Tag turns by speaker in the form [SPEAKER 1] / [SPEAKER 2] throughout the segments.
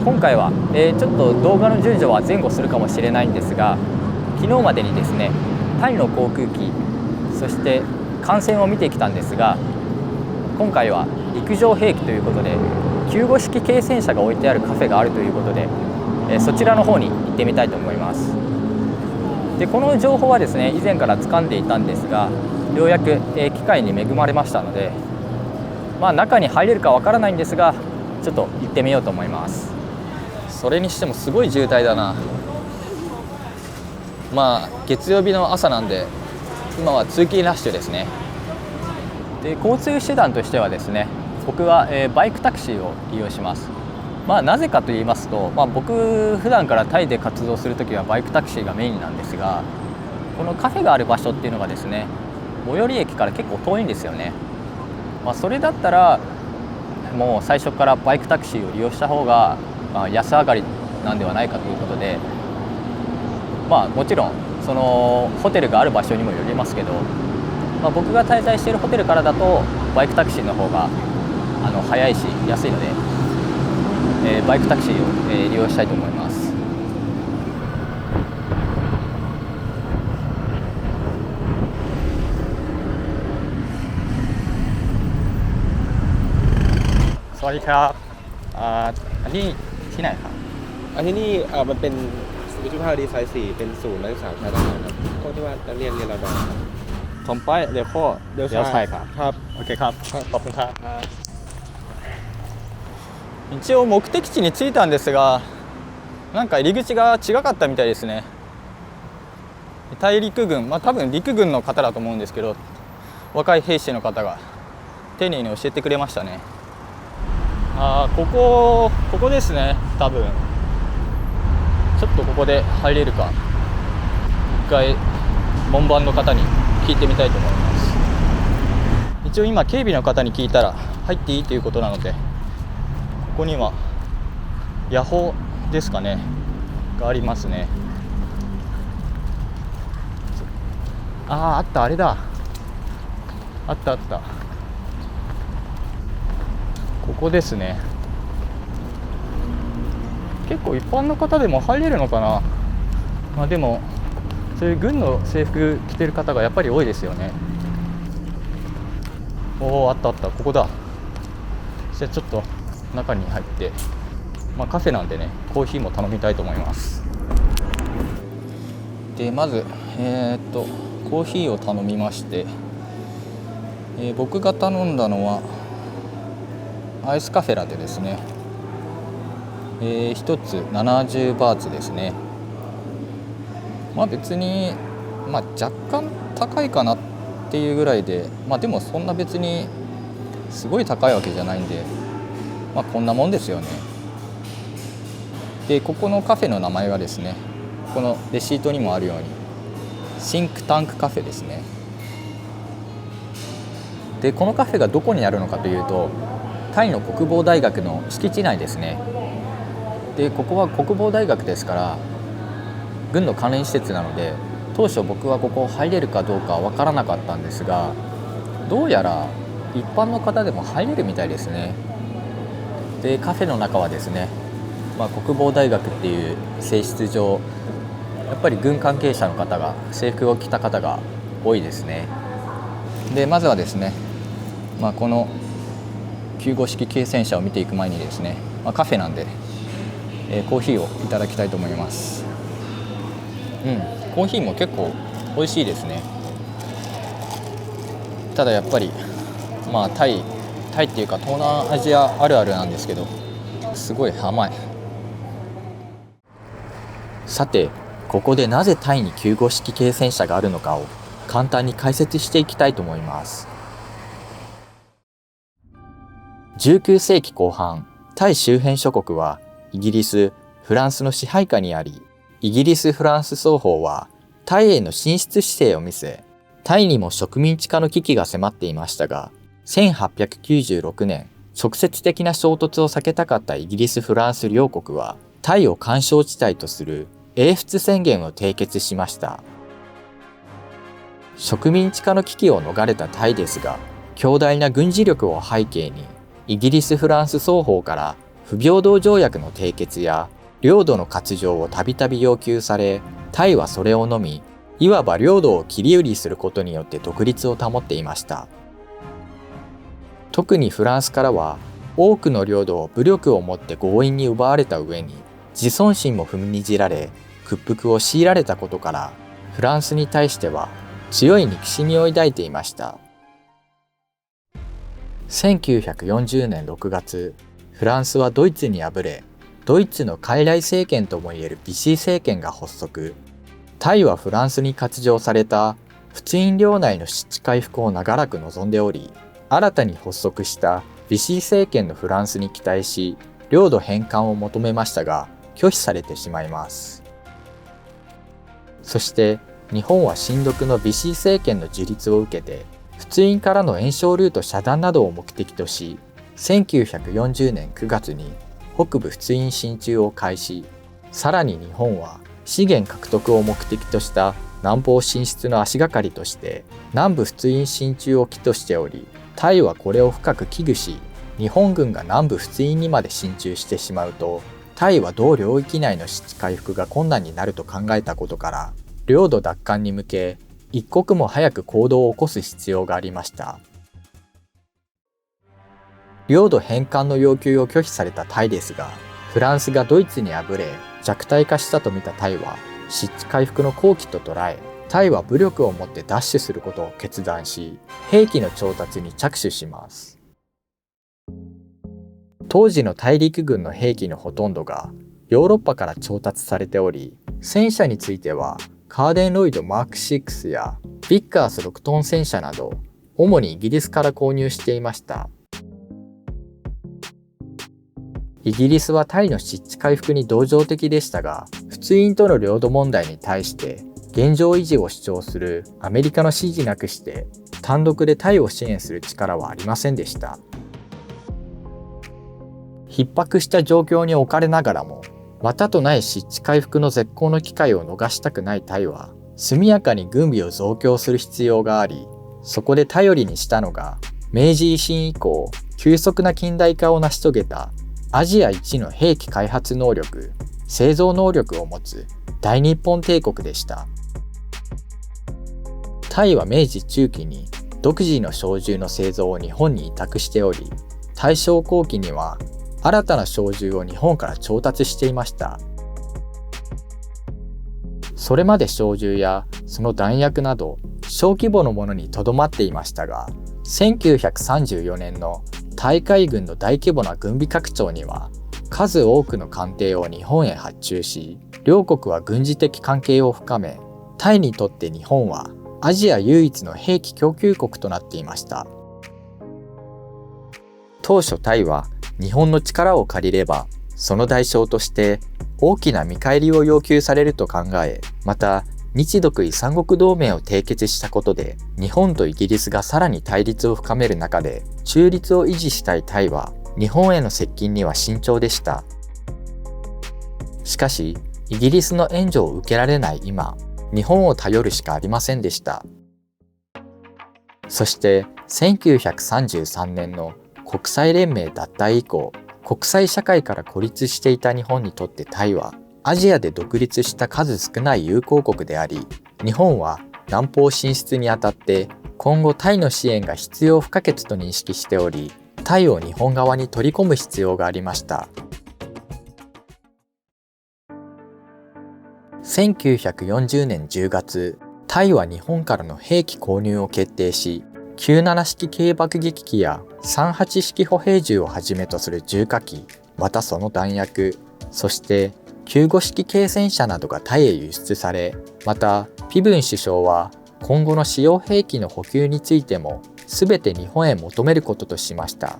[SPEAKER 1] 今回は、ちょっと動画の順序は前後するかもしれないんですが、昨日までにですね、タイの航空機、そして艦船を見てきたんですが、今回は陸上兵器ということで救護式軽戦車が置いてあるカフェがあるということで、そちらの方に行ってみたいと思います。でこの情報はですね、以前から掴んでいたんですが、ようやく、機会に恵まれましたので、中に入れるかわからないんですが、ちょっと行ってみようと思います。それにしてもすごい渋滞だな。月曜日の朝なんで、今は通勤ラッシュですね。で交通手段としてはですね、僕は、バイクタクシーを利用します。なぜかと言いますと、僕普段からタイで活動するときはバイクタクシーがメインなんですが、このカフェがある場所っていうのがですね、最寄り駅から結構遠いんですよね。それだったらもう最初からバイクタクシーを利用した方が、安上がりなんではないかということで、もちろんそのホテルがある場所にもよりますけど、僕が滞在しているホテルからだとバイクタクシーの方が早いし安いので、バイクタクシーを、利用したいと思います。สวัสดีครับอันนี้ที่ไหนครับ
[SPEAKER 2] ที่นี่มันเป็นวิทยาภาดีไซน์4เป็นศูนย์นักศึกษาชายทหารครับพวกที่ว่านักเรียนเรียนระดับ
[SPEAKER 1] ตรงไปเดี๋ยวซ้ายครับ
[SPEAKER 2] ครับ
[SPEAKER 1] โอเคครับขอบคุณครับ一応目的地に着いたんですが、なんか入り口が違かったみたいですね。タイ陸軍、多分陸軍の方だと思うんですけど、若い兵士の方が丁寧に教えてくれましたね。ここですね。多分ちょっとここで入れるか、一回門番の方に聞いてみたいと思います。一応今警備の方に聞いたら入っていいということなので、ここにはヤホーですかねがありますね。あった、あれだ、あった。ここですね。結構一般の方でも入れるのかな。でもそういう軍の制服着てる方がやっぱり多いですよね。あった、ここだ。じゃあちょっと中に入って、カフェなんでね、コーヒーも頼みたいと思います。でまずコーヒーを頼みまして、僕が頼んだのはアイスカフェラテですね。1つ70バーツですね。別に若干高いかなっていうぐらいで、でもそんな別にすごい高いわけじゃないんで、こんなもんですよね。でここのカフェの名前がですね、このレシートにもあるようにシンクタンクカフェですね。でこのカフェがどこにあるのかというと、タイの国防大学の敷地内ですね。でここは国防大学ですから軍の関連施設なので、当初僕はここ入れるかどうかわからなかったんですが、どうやら一般の方でも入れるみたいですね。でカフェの中はですね、国防大学っていう性質上やっぱり軍関係者の方が制服を着た方が多いですね。でまずはですね、この救護式軽戦車を見ていく前にですね、カフェなんで、コーヒーをいただきたいと思います。コーヒーも結構美味しいですね。ただやっぱりタイっていうか東南アジアあるあるなんですけど、すごい甘い。さてここでなぜタイに救護式軽戦車があるのかを簡単に解説していきたいと思います。19世紀後半、タイ周辺諸国はイギリス、フランスの支配下にあり、イギリス・フランス双方はタイへの進出姿勢を見せ、タイにも植民地化の危機が迫っていましたが、1896年、直接的な衝突を避けたかったイギリス・フランス両国は、タイを緩衝地帯とする英仏宣言を締結しました。植民地化の危機を逃れたタイですが、強大な軍事力を背景に、イギリス・フランス双方から不平等条約の締結や領土の割譲をたびたび要求され、タイはそれをのみ、いわば領土を切り売りすることによって独立を保っていました。特にフランスからは、多くの領土を武力をもって強引に奪われた上に、自尊心も踏みにじられ、屈服を強いられたことから、フランスに対しては強い憎しみを抱いていました。1940年6月、フランスはドイツに敗れ、ドイツの傀儡政権ともいえるビシー政権が発足。タイはフランスに割譲された仏印領内の失地回復を長らく望んでおり、新たに発足したビシー政権のフランスに期待し、領土返還を求めましたが、拒否されてしまいます。そして日本は親独のビシー政権の樹立を受けて、仏印からの援償ルート遮断などを目的とし、1940年9月に北部仏印進駐を開始。さらに日本は資源獲得を目的とした南方進出の足がかりとして南部仏印進駐を企図しており、タイはこれを深く危惧し、日本軍が南部仏印にまで進駐してしまうと、タイは同領域内の失地回復が困難になると考えたことから、領土奪還に向け一刻も早く行動を起こす必要がありました。領土返還の要求を拒否されたタイですが、フランスがドイツに敗れ弱体化したと見たタイは失地回復の好機と捉え、タイは武力をもって奪取することを決断し、兵器の調達に着手します。当時の大陸軍の兵器のほとんどがヨーロッパから調達されており、戦車についてはカーデンロイドマーク6やビッカース6トン戦車など、主にイギリスから購入していました。イギリスはタイの失地回復に同情的でしたが、仏印との領土問題に対して現状維持を主張するアメリカの支持なくして、単独でタイを支援する力はありませんでした。逼迫した状況に置かれながらも、またとない失地回復の絶好の機会を逃したくないタイは、速やかに軍備を増強する必要があり、そこで頼りにしたのが、明治維新以降、急速な近代化を成し遂げたアジア一の兵器開発能力、製造能力を持つ大日本帝国でした。タイは明治中期に独自の小銃の製造を日本に委託しており、大正後期には新たな小銃を日本から調達していました。それまで小銃やその弾薬など小規模のものにとどまっていましたが、1934年のタイ海軍の大規模な軍備拡張には数多くの艦艇を日本へ発注し、両国は軍事的関係を深め、タイにとって日本はアジア唯一の兵器供給国となっていました。当初タイは日本の力を借りれば、その代償として大きな見返りを要求されると考え、また日独伊三国同盟を締結したことで、日本とイギリスがさらに対立を深める中で、中立を維持したいタイは、日本への接近には慎重でした。しかし、イギリスの援助を受けられない今、日本を頼るしかありませんでした。そして、1933年の国際連盟脱退以降、国際社会から孤立していた日本にとってタイは、アジアで独立した数少ない友好国であり、日本は南方進出にあたって今後タイの支援が必要不可欠と認識しており、タイを日本側に取り込む必要がありました。1940年10月、タイは日本からの兵器購入を決定し、97式軽爆撃機や38式歩兵銃をはじめとする重火器、またその弾薬、そして95式軽戦車などがタイへ輸出され、またピブン首相は今後の使用兵器の補給についても全て日本へ求めることとしました。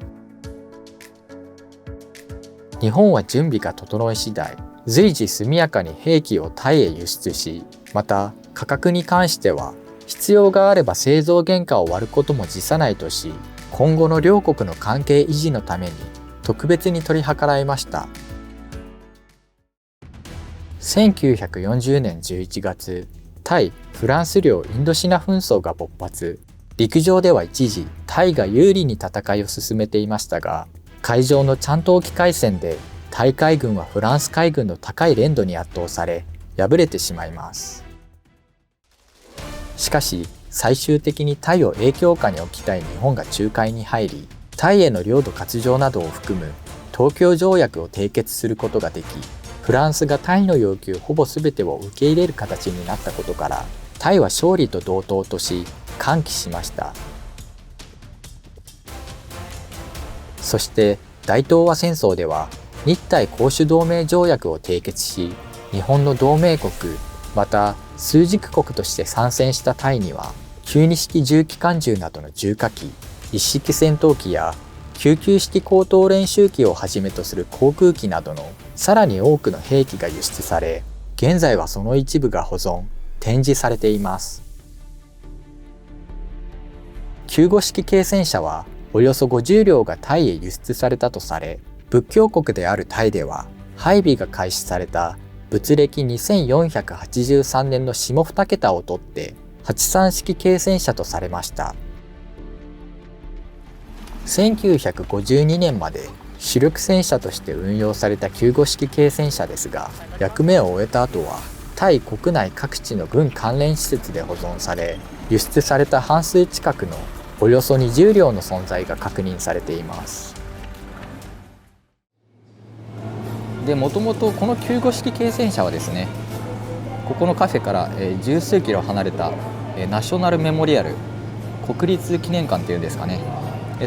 [SPEAKER 1] 日本は準備が整い次第、随時速やかに兵器をタイへ輸出し、また価格に関しては必要があれば製造原価を割ることも辞さないとし、今後の両国の関係維持のために特別に取り計らいました。1940年11月、タイ・フランス領インドシナ紛争が勃発。陸上では一時、タイが有利に戦いを進めていましたが、海上のチャント沖海戦でタイ海軍はフランス海軍の高い連度に圧倒され敗れてしまいます。しかし最終的にタイを影響下に置きたい日本が仲介に入り、タイへの領土割譲などを含む東京条約を締結することができ、フランスがタイの要求ほぼ全てを受け入れる形になったことから、タイは勝利と同等とし歓喜しました。そして大東亜戦争では日泰公主同盟条約を締結し、日本の同盟国また枢軸国として参戦したタイには9式重機関銃などの重火器、一式戦闘機や99式高等練習機をはじめとする航空機などのさらに多くの兵器が輸出され、現在はその一部が保存・展示されています。95式軽戦車はおよそ50両がタイへ輸出されたとされ、仏教国であるタイでは配備が開始された仏暦2483年の下2桁を取って83式軽戦車とされました。1952年まで主力戦車として運用された95式軽戦車ですが、役目を終えた後はタイ国内各地の軍関連施設で保存され、輸出された半数近くのおよそ20両の存在が確認されています。で、もともとこの95式軽戦車はですね、ここのカフェから十数キロ離れたナショナルメモリアル、国立記念館っていうんですかね、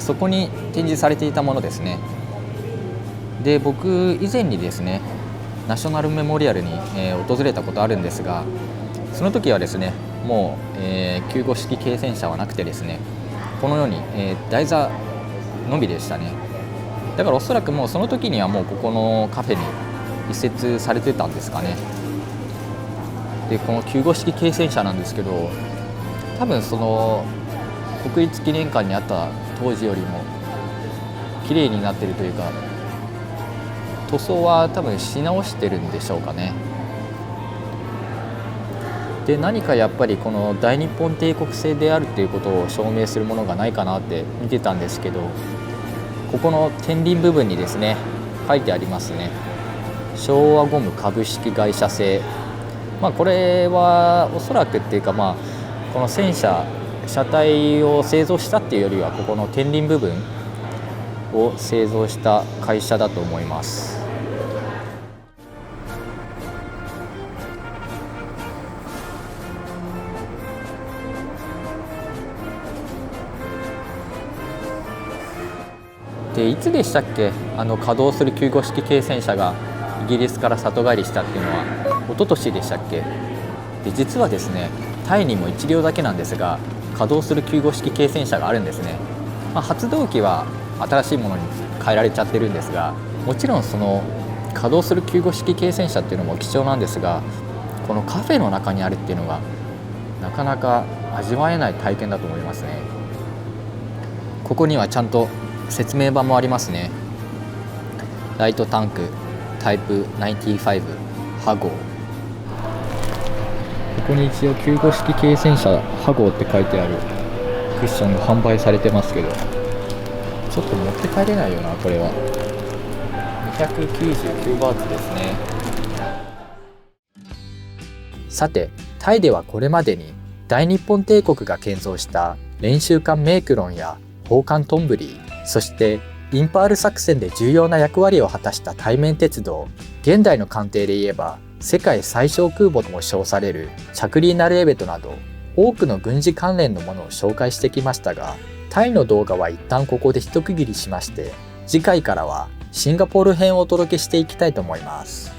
[SPEAKER 1] そこに展示されていたものですね。で、僕以前にですねナショナルメモリアルに訪れたことあるんですが、その時はですねもう95式軽戦車はなくてですね、このように台座のみでしたね。だからおそらくもうその時にはもうここのカフェに移設されてたんですかね。で、この95式軽戦車なんですけど、多分その国立記念館にあった当時よりも綺麗になってるというか、塗装は多分し直してるんでしょうかね。で、何かやっぱりこの大日本帝国製であるっていうことを証明するものがないかなって見てたんですけど、ここの天輪部分にですね書いてありますね。昭和ゴム株式会社製。これはおそらくっていうか、この戦車車体を製造したっていうよりは、ここの天輪部分を製造した会社だと思います。で、いつでしたっけ、稼働する95式軽戦車がイギリスから里帰りしたっていうのは一昨年でしたっけ。で、実はですねタイにも1両だけなんですが稼働する95式軽戦車があるんですね。発動機は新しいものに変えられちゃってるんですが、もちろんその稼働する95式軽戦車っていうのも貴重なんですが、このカフェの中にあるっていうのがなかなか味わえない体験だと思いますね。ここにはちゃんと説明板もありますね。ライトタンクタイプ95ハゴー。ここに一応95式軽戦車ハゴーって書いてあるクッションが販売されてますけど、ちょっと持って帰れないよな。これは299バーツですね。さて、タイではこれまでに大日本帝国が建造した練習艦メークロンや砲艦トンブリー、そしてインパール作戦で重要な役割を果たした対面鉄道、現代の艦艇で言えば世界最小空母とも称されるチャクリーナルエベトなど多くの軍事関連のものを紹介してきましたが、タイの動画は一旦ここで一区切りしまして、次回からはシンガポール編をお届けしていきたいと思います。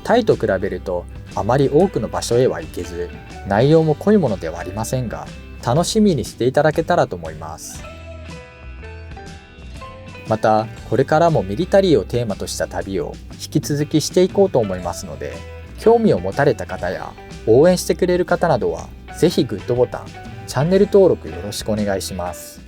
[SPEAKER 1] タイと比べるとあまり多くの場所へは行けず、内容も濃いものではありませんが、楽しみにしていただけたらと思います。またこれからもミリタリーをテーマとした旅を引き続きしていこうと思いますので、興味を持たれた方や応援してくれる方などはぜひグッドボタン、チャンネル登録よろしくお願いします。